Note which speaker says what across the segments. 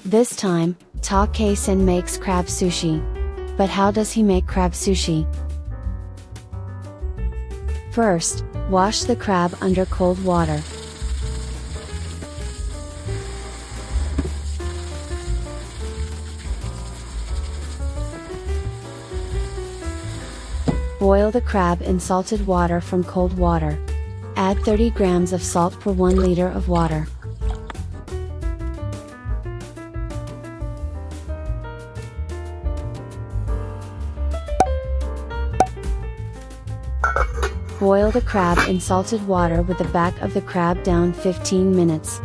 Speaker 1: This time, Ta-Kei-sen makes crab sushi. But how does he make crab sushi? First, wash the crab under cold water. Boil the crab in salted water from cold water. Add 30 grams of salt per 1 liter of water. Boil the crab in salted water with the back of the crab down 15 minutes.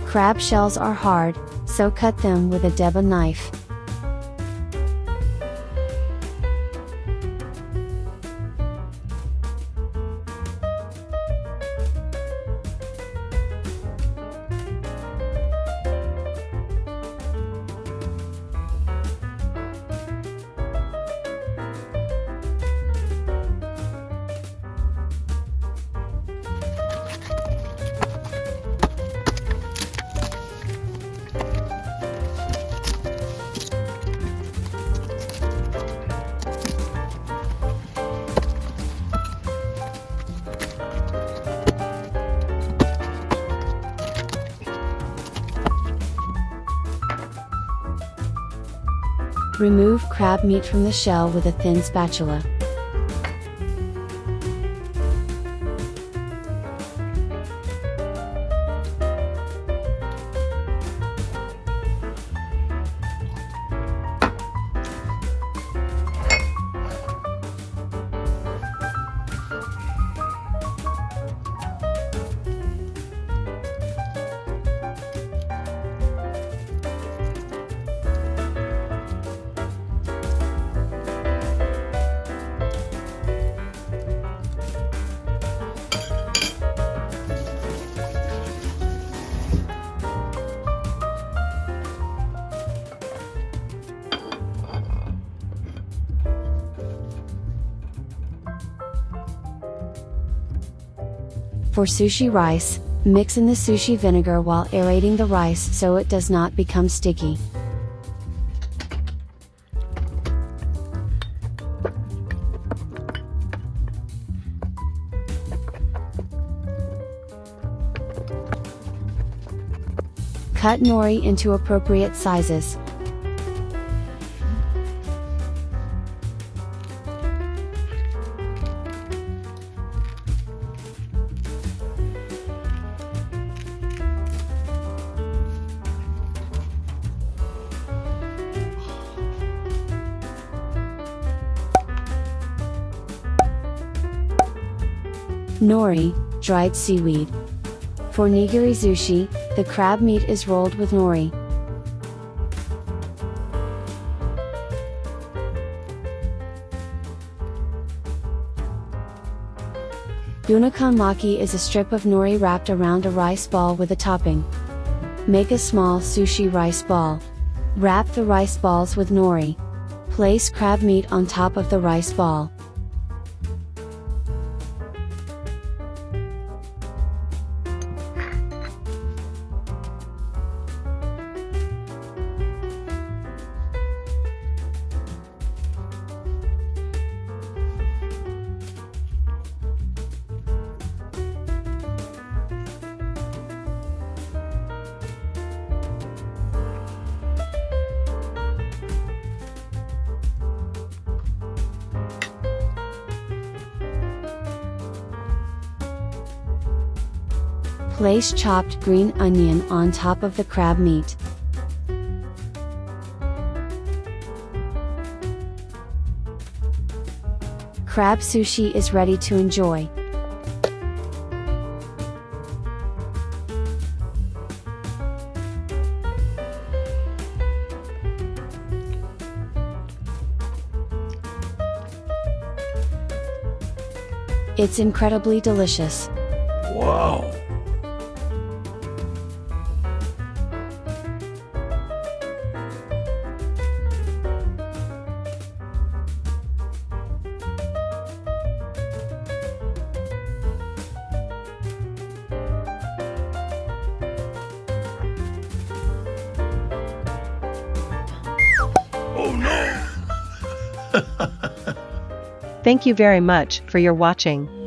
Speaker 1: Crab shells are hard, so cut them with a DEBA knife. Remove crab meat from the shell with a thin spatula. For sushi rice, mix in the sushi vinegar while aerating the rice so it does not become sticky. Cut nori into appropriate sizes. Nori, dried seaweed. For nigiri-zushi, the crab meat is rolled with nori. Gunkan-maki is a strip of nori wrapped around a rice ball with a topping. Make a small sushi rice ball. Wrap the rice balls with nori. Place crab meat on top of the rice ball. Place chopped green onion on top of the crab meat. Crab sushi is ready to enjoy. It's incredibly delicious.
Speaker 2: Wow! Thank you very much for your watching.